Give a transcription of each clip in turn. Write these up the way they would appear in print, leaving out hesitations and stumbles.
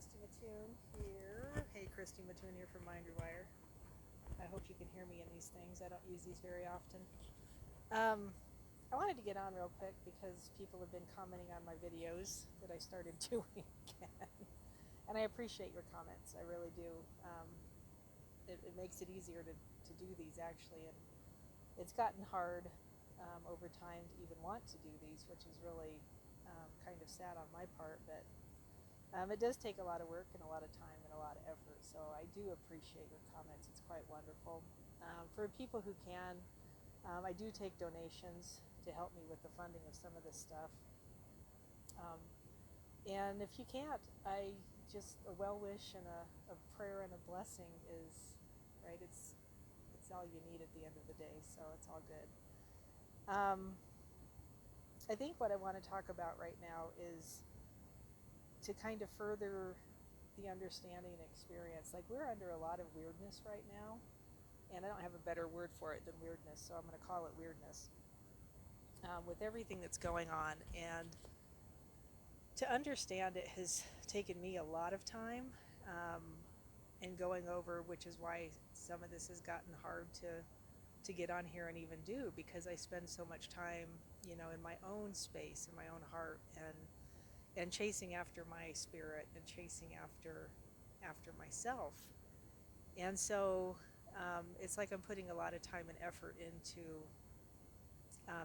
Christy Mattoon here. Hey, Christy Mattoon here from Mindrewire. I hope you can hear me in these things. I don't use these very often. I wanted to get on real quick because people have been commenting on my videos that I started doing again. And I appreciate your comments. I really do. It makes it easier to do these actually. And it's gotten hard over time to even want to do these, which is really kind of sad on my part. But it does take a lot of work and a lot of time and a lot of effort, so I do appreciate your comments. It's quite wonderful. For people who can, I do take donations to help me with the funding of some of this stuff. And if you can't, I just a well wish and a prayer and a blessing is right. It's all you need at the end of the day, so it's all good. I think what I want to talk about right now is to kind of further the understanding and experience. Like, we're under a lot of weirdness right now, and I don't have a better word for it than weirdness, so I'm going to call it weirdness, with everything that's going on. And to understand it has taken me a lot of time in going over, which is why some of this has gotten hard to get on here and even do, because I spend so much time, in my own space, in my own heart, and chasing after my spirit and chasing after myself. And so it's like I'm putting a lot of time and effort into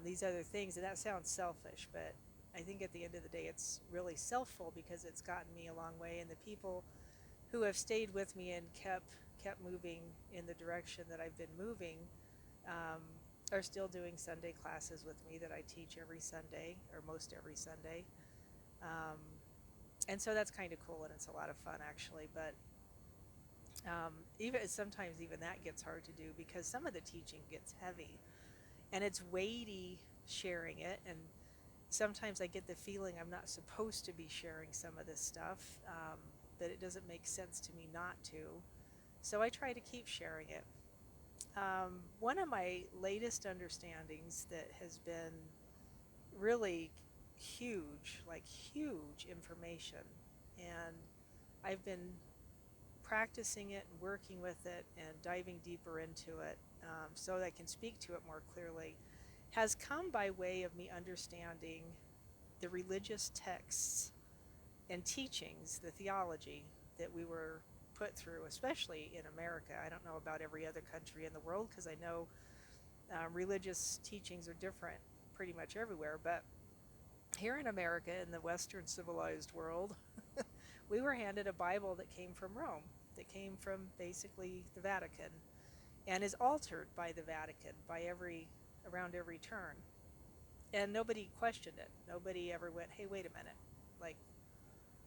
these other things, and that sounds selfish, but I think at the end of the day it's really selfful, because it's gotten me a long way, and the people who have stayed with me and kept moving in the direction that I've been moving are still doing Sunday classes with me that I teach every Sunday, or most every Sunday. And so that's kind of cool, and it's a lot of fun actually. But even sometimes even that gets hard to do, because some of the teaching gets heavy and it's weighty sharing it, and sometimes I get the feeling I'm not supposed to be sharing some of this stuff, that it doesn't make sense to me not to. So I try to keep sharing it. One of my latest understandings that has been really huge, like huge information, and I've been practicing it and working with it and diving deeper into it, so that I can speak to it more clearly, has come by way of me understanding the religious texts and teachings, the theology that we were put through, especially in America. I don't know about every other country in the world, because I know religious teachings are different pretty much everywhere, but here in America, in the Western civilized world, we were handed a Bible that came from Rome, that came from basically the Vatican, and is altered by the Vatican around every turn. And nobody questioned it. Nobody ever went, hey, wait a minute, like,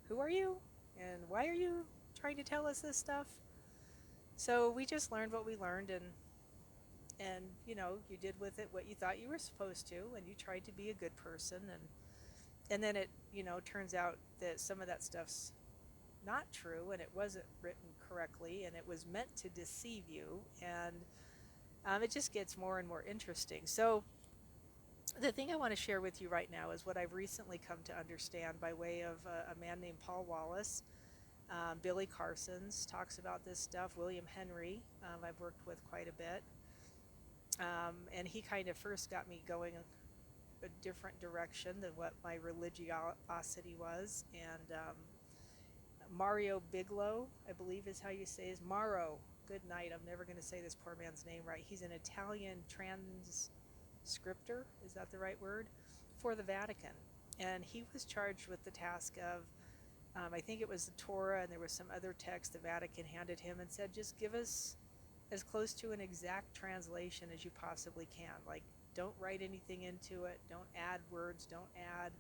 who are you? And why are you trying to tell us this stuff? So we just learned what we learned, and you did with it what you thought you were supposed to, and you tried to be a good person, and then it turns out that some of that stuff's not true, and it wasn't written correctly, and it was meant to deceive you, and it just gets more and more interesting. So the thing I want to share with you right now is what I've recently come to understand by way of a man named Paul Wallace. Billy Carson's talks about this stuff. William Henry, I've worked with quite a bit, and he kind of first got me going a different direction than what my religiosity was. And Mario Bigelow, I believe is how you say his Maro. Good night. I'm never going to say this poor man's name right. He's an Italian transcriptor, is that the right word, for the Vatican. And he was charged with the task of, I think it was the Torah, and there was some other text the Vatican handed him and said, just give us as close to an exact translation as you possibly can. Like, don't write anything into it. Don't add words. Don't add,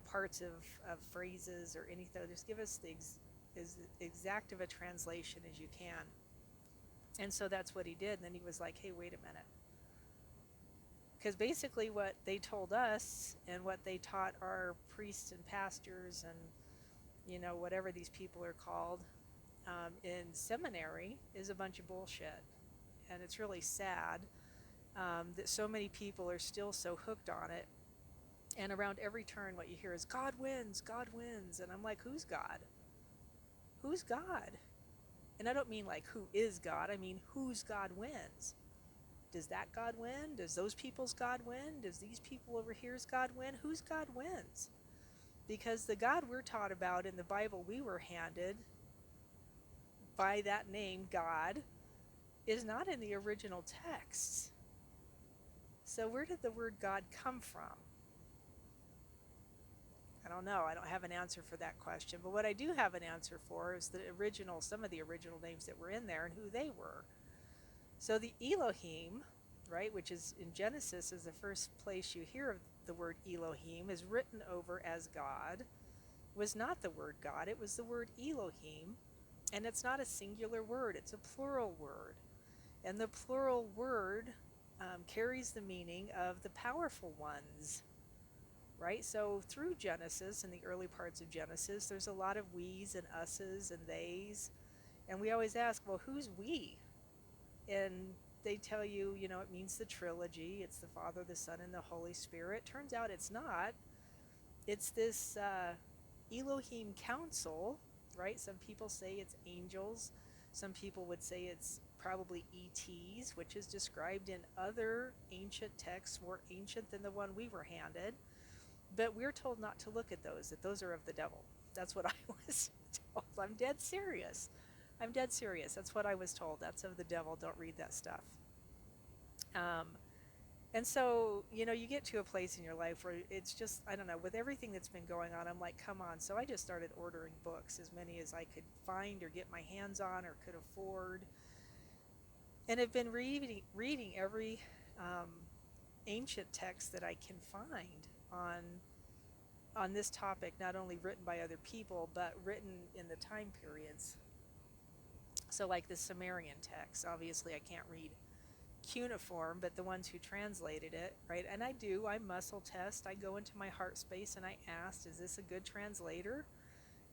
parts of phrases or anything. Just give us as exact of a translation as you can. And so that's what he did. And then he was like, hey, wait a minute. Because basically what they told us and what they taught our priests and pastors and, whatever these people are called, in seminary is a bunch of bullshit. And it's really sad that so many people are still so hooked on it. And around every turn, what you hear is, God wins, God wins. And I'm like, who's God? who's God? And I don't mean like who is God, I mean whose God wins. Does that God win? Does those people's God win? Does these people over here's God win? Whose God wins? Because the God we're taught about in the Bible we were handed by that name, God, is not in the original texts. So where did the word God come from? I don't know. I don't have an answer for that question. But what I do have an answer for is some of the original names that were in there and who they were. So the Elohim, right, which is in Genesis is the first place you hear of the word Elohim, is written over as God, was not the word God. It was the word Elohim. And it's not a singular word. It's a plural word. And the plural word carries the meaning of the powerful ones, right? So through Genesis, in the early parts of Genesis, there's a lot of we's and us's and they's. And we always ask, well, who's we? And they tell you, you know, it means the trilogy. It's the Father, the Son, and the Holy Spirit. Turns out it's not. It's this Elohim council, right? Some people say it's angels. Some people would say it's probably ETs, which is described in other ancient texts, more ancient than the one we were handed. But we're told not to look at those, that those are of the devil. That's what I was told. I'm dead serious. That's what I was told. That's of the devil. Don't read that stuff. And so, you know, you get to a place in your life where it's just, I don't know, with everything that's been going on, I'm like, come on. So I just started ordering books, as many as I could find or get my hands on or could afford. And I've been reading every ancient text that I can find on this topic, not only written by other people, but written in the time periods. So like the Sumerian text, obviously I can't read cuneiform, but the ones who translated it, right? And I muscle test. I go into my heart space and I ask, is this a good translator?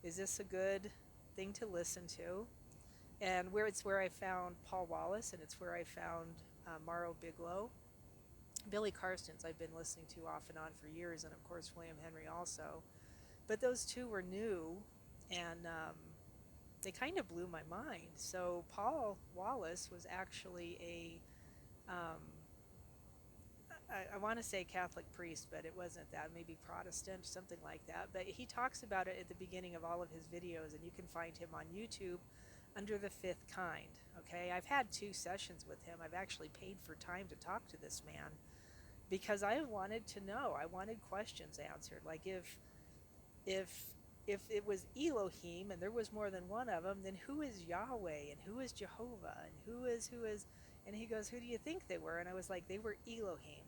Is this a good thing to listen to? And it's where I found Paul Wallace, and it's where I found Morrow Bigelow. Billy Karstens I've been listening to off and on for years, and of course William Henry also. But those two were new, and they kind of blew my mind. So Paul Wallace was actually I want to say Catholic priest, but it wasn't that, maybe Protestant, something like that. But he talks about it at the beginning of all of his videos, and you can find him on YouTube under the fifth kind. Okay, I've had 2 sessions with him. I've actually paid for time to talk to this man because I wanted to know. I wanted questions answered. Like if it was Elohim and there was more than one of them, then who is Yahweh and who is Jehovah and who is? And he goes, who do you think they were? And I was like, they were Elohim.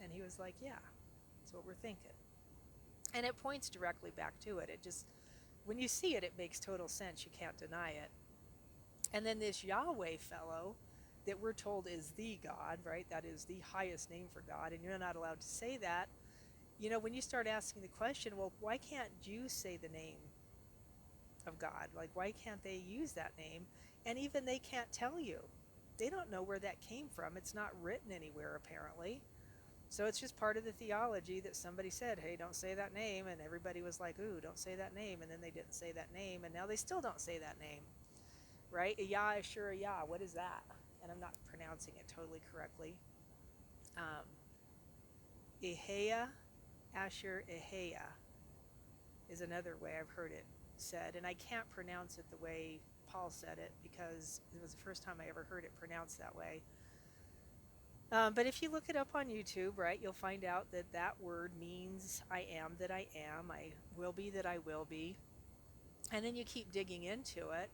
And he was like, yeah, that's what we're thinking. And it points directly back to it. It just, when you see it, it makes total sense. You can't deny it. And then this Yahweh fellow that we're told is the God, right? That is the highest name for God, and you're not allowed to say that. You know, when you start asking the question, well, why can't Jews say the name of God? Like, why can't they use that name? And even they can't tell you. They don't know where that came from. It's not written anywhere, apparently. So it's just part of the theology that somebody said, hey, don't say that name. And everybody was like, ooh, don't say that name. And then they didn't say that name. And now they still don't say that name, right? Yah, Ashura, Yah. What is that? And I'm not pronouncing it totally correctly. Ehea, Asher, Ehea is another way I've heard it said. And I can't pronounce it the way Paul said it because it was the first time I ever heard it pronounced that way. But if you look it up on YouTube, right, you'll find out that that word means I am that I am, I will be that I will be. And then you keep digging into it.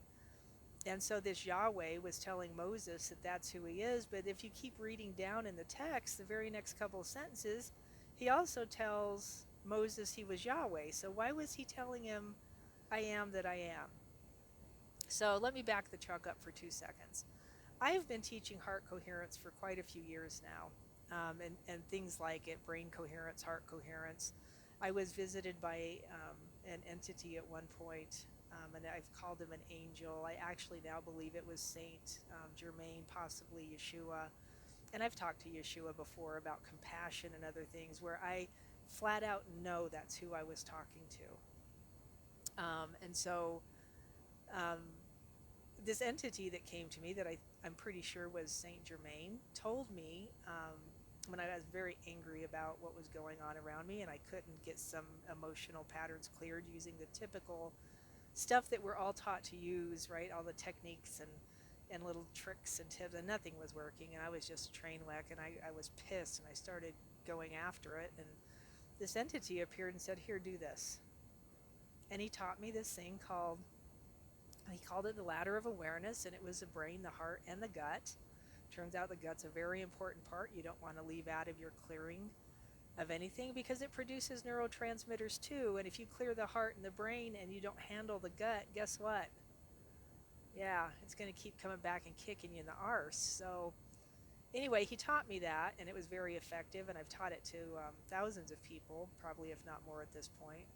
And so this Yahweh was telling Moses that that's who he is. But if you keep reading down in the text, the very next couple of sentences, he also tells Moses he was Yahweh. So why was he telling him, I am that I am? So let me back the truck up for 2 seconds. I have been teaching heart coherence for quite a few years now, and things like it, brain coherence, heart coherence. I was visited by an entity at one point, and I've called him an angel. I actually now believe it was Saint Germaine, possibly Yeshua. And I've talked to Yeshua before about compassion and other things where I flat out know that's who I was talking to. And so um, this entity that came to me that I'm pretty sure was Saint Germaine told me, when I was very angry about what was going on around me and I couldn't get some emotional patterns cleared using the typical stuff that we're all taught to use, right? All the techniques and little tricks and tips, and nothing was working. And I was just a train wreck, and I was pissed, and I started going after it. And this entity appeared and said, "Here, do this." And he taught me this thing called, he called it the ladder of awareness, and it was the brain, the heart, and the gut. Turns out the gut's a very important part. You don't want to leave out of your clearing of anything because it produces neurotransmitters too. And if you clear the heart and the brain and you don't handle the gut, guess what? Yeah, it's going to keep coming back and kicking you in the arse. So anyway, he taught me that, and it was very effective, and I've taught it to thousands of people, probably if not more at this point.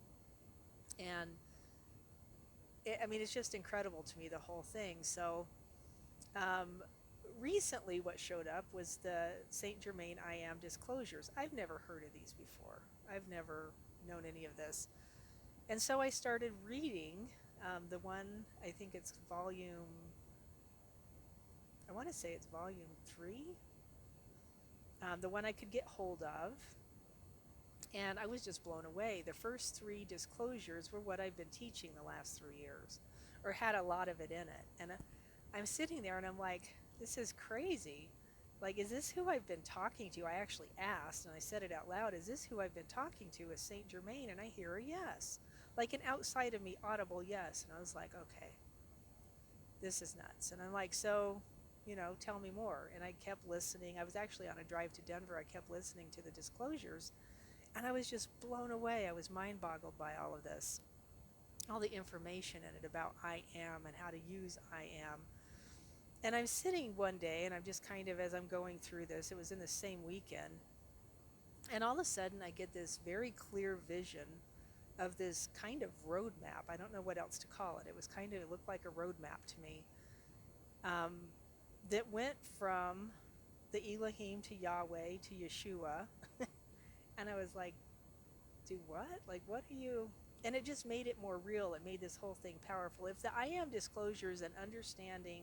And I mean, it's just incredible to me, the whole thing. So um, recently what showed up was the Saint Germaine I Am disclosures. I've never heard of these before. I've never known any of this. And so I started reading the one, I think it's volume, I want to say it's volume 3, the one I could get hold of. And I was just blown away. The first 3 disclosures were what I've been teaching the last 3 years, or had a lot of it in it. And I'm sitting there and I'm like, this is crazy. Like, is this who I've been talking to? I actually asked, and I said it out loud, is this who I've been talking to, is Saint Germaine? And I hear a yes. Like an outside of me audible yes. And I was like, okay, this is nuts. And I'm like, so, tell me more. And I kept listening. I was actually on a drive to Denver. I kept listening to the disclosures. And I was just blown away. I was mind boggled by all of this. All the information in it about I am and how to use I am. And I'm sitting one day, and I'm just kind of, as I'm going through this, it was in the same weekend, and all of a sudden I get this very clear vision of this kind of roadmap. I don't know what else to call it. It was kind of, it looked like a roadmap to me, that went from the Elohim to Yahweh to Yeshua. And I was like, do what? Like, what are you? And it just made it more real. It made this whole thing powerful. If the I am disclosures and understanding,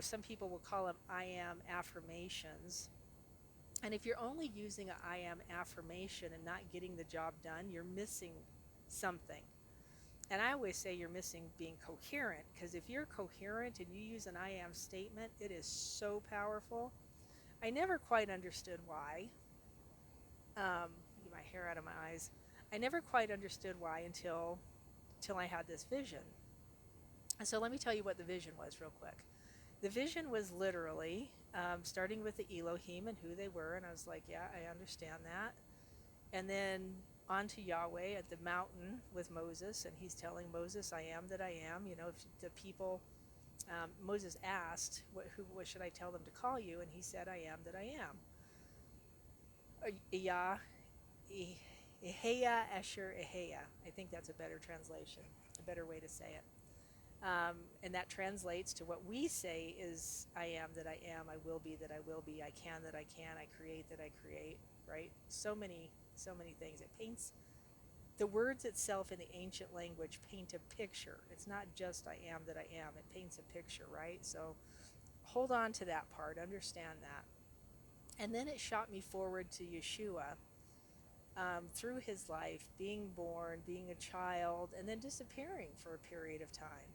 some people will call them I am affirmations. And if you're only using an I am affirmation and not getting the job done, you're missing something. And I always say you're missing being coherent, because if you're coherent and you use an I am statement, it is so powerful. I never quite understood why. Get my hair out of my eyes. I never quite understood why until I had this vision. And so let me tell you what the vision was real quick. The vision was literally starting with the Elohim and who they were, and I was like, yeah, I understand that. And then on to Yahweh at the mountain with Moses, and he's telling Moses, I am that I am. If the people, Moses asked, what should I tell them to call you? And he said, I am that I am. Eheya Esher Eheya. I think that's a better translation, a better way to say it. And that translates to what we say is, I am that I am, I will be that I will be, I can that I can, I create that I create, right? So many things. It paints, the words itself in the ancient language paint a picture. It's not just I am that I am, it paints a picture, right? So hold on to that part, understand that. And then it shot me forward to Yeshua, through his life, being born, being a child, and then disappearing for a period of time.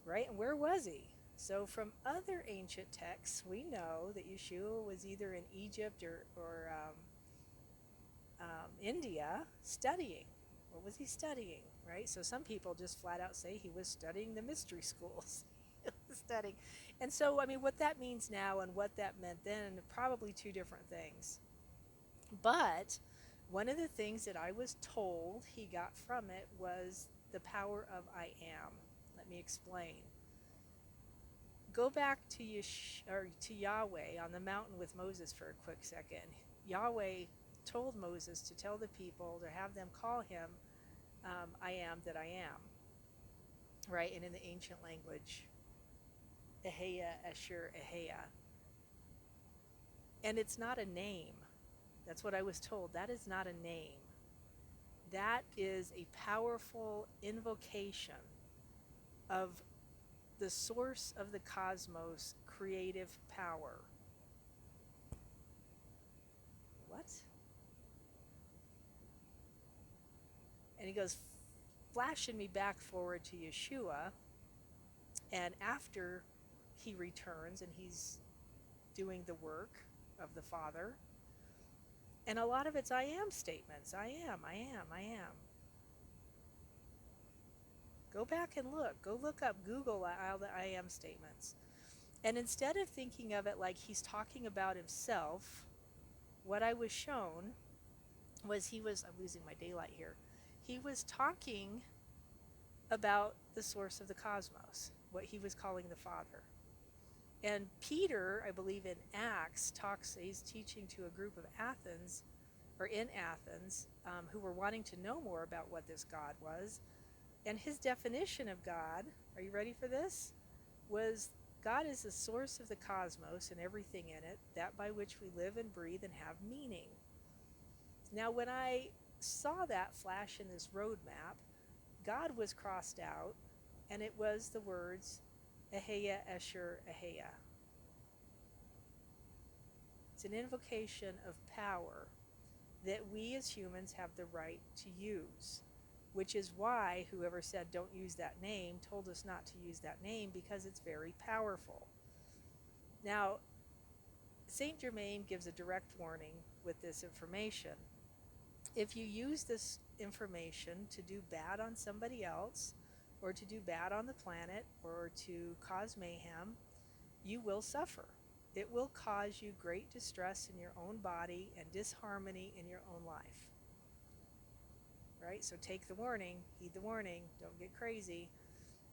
Right? And where was he? So from other ancient texts, we know that Yeshua was either in Egypt or India studying. What was he studying? Right? So some people just flat out say he was studying the mystery schools. Studying. And so, I mean, what that means now and what that meant then, probably 2 different things. But one of the things that I was told he got from it was the power of I am. Let me explain. Go back to Yahweh on the mountain with Moses for a quick second. Yahweh told Moses to tell the people, to have them call him I am that I am. Right? And in the ancient language, Eheya, Esher, Eheya. And it's not a name. That's what I was told. That is not a name. That is a powerful invocation of the source of the cosmos creative power. What? And he goes, flashing me back forward to Yeshua. And after he returns and he's doing the work of the Father, and a lot of it's I am statements. I am. Go back and look. Go look up, Google all the I am statements. And instead of thinking of it like he's talking about himself, what I was shown was I'm losing my daylight here. He was talking about the source of the cosmos, what he was calling the Father. And Peter, I believe in Acts, he's teaching to a group of Athens, or in Athens, who were wanting to know more about what this God was. And his definition of God, are you ready for this? Was God is the source of the cosmos and everything in it, that by which we live and breathe and have meaning. Now, when I saw that flash in this roadmap, God was crossed out, and it was the words, Eheya, Esher, Eheya. It's an invocation of power that we as humans have the right to use, which is why whoever said don't use that name told us not to use that name, because it's very powerful. Now, Saint Germaine gives a direct warning with this information. If you use this information to do bad on somebody else, or to do bad on the planet, or to cause mayhem, you will suffer. It will cause you great distress in your own body and disharmony in your own life. Right? So take the warning, heed the warning, don't get crazy.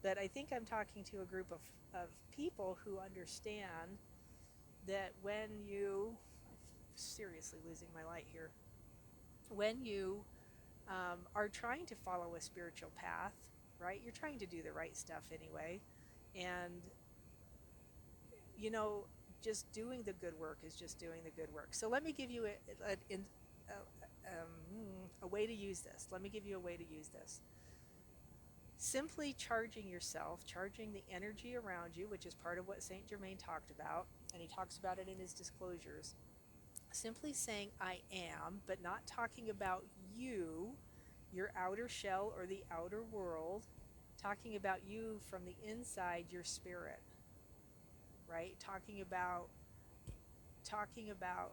But I think I'm talking to a group of people who understand that when you, I'm seriously losing my light here, when you are trying to follow a spiritual path, right? You're trying to do the right stuff anyway. And, just doing the good work is just doing the good work. So let me give you a way to use this. Let me give you a way to use this. Simply charging yourself, charging the energy around you, which is part of what Saint Germaine talked about, and he talks about it in his disclosures. Simply saying I am, but not talking about you, your outer shell or the outer world, talking about you from the inside, your spirit, right? Talking about,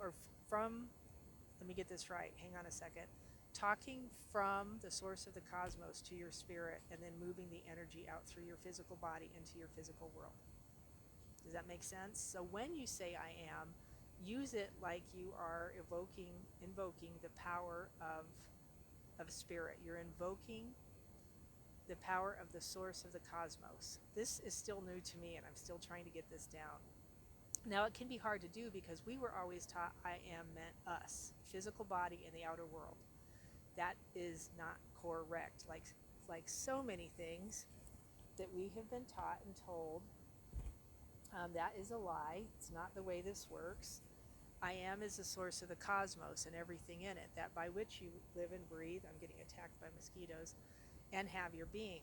or from, let me get this right, hang on a second. Talking from the source of the cosmos to your spirit, and then moving the energy out through your physical body into your physical world. Does that make sense? So when you say I am, use it like you are invoking the power of spirit. You're invoking the power of the source of the cosmos. This is still new to me, and I'm still trying to get this down. Now, it can be hard to do because we were always taught I am meant us, physical body in the outer world. That is not correct. Like so many things that we have been taught and told, that is a lie. It's not the way this works. I am is the source of the cosmos and everything in it, that by which you live and breathe. I'm getting attacked by mosquitoes, and have your being.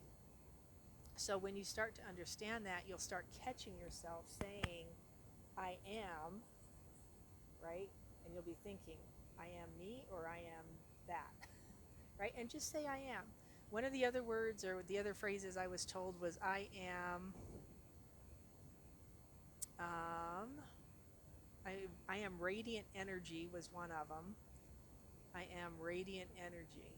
So when you start to understand that, you'll start catching yourself saying, I am, right? And you'll be thinking, I am me, or I am that, right? And just say I am. One of the other words or the other phrases I was told was I am, I am radiant energy was one of them. I am radiant energy.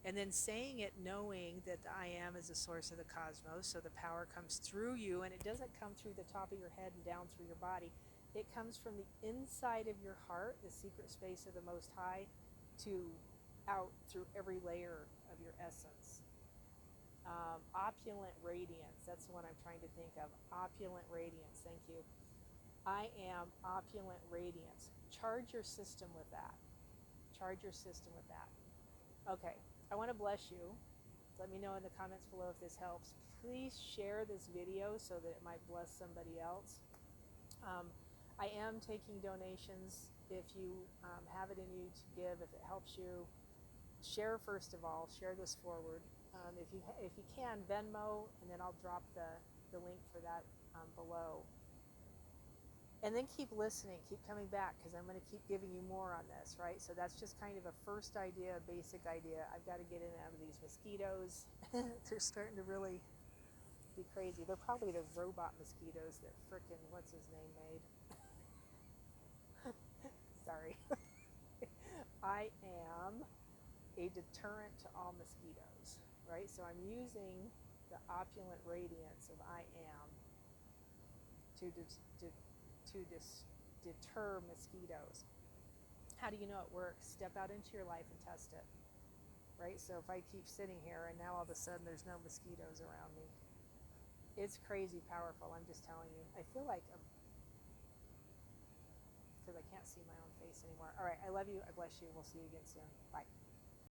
And then saying it knowing that the I am is the source of the cosmos, so the power comes through you, and it doesn't come through the top of your head and down through your body. It comes from the inside of your heart, the secret space of the Most High, to out through every layer of your essence. Opulent radiance, that's the one I'm trying to think of. Opulent radiance, thank you. I am opulent radiance. Charge your system with that. Charge your system with that. Okay, I want to bless you. Let me know in the comments below if this helps. Please share this video so that it might bless somebody else. I am taking donations. If you have it in you to give, if it helps you, share first of all. Share this forward. If you can, Venmo, and then I'll drop the link for that below. And then keep listening, keep coming back, because I'm going to keep giving you more on this, right? So that's just kind of a first idea, a basic idea. I've got to get in and out of these mosquitoes. They're starting to really be crazy. They're probably those robot mosquitoes that frickin' what's his name made. Sorry. I am a deterrent to all mosquitoes, right? So I'm using the opulent radiance of I am to deter mosquitoes. How do you know it works? Step out into your life and test it, right? So if I keep sitting here and now all of a sudden there's no mosquitoes around me, it's crazy powerful. I'm just telling you. I feel like because I can't see my own face anymore. All right, I love you. I bless you. We'll see you again soon. Bye.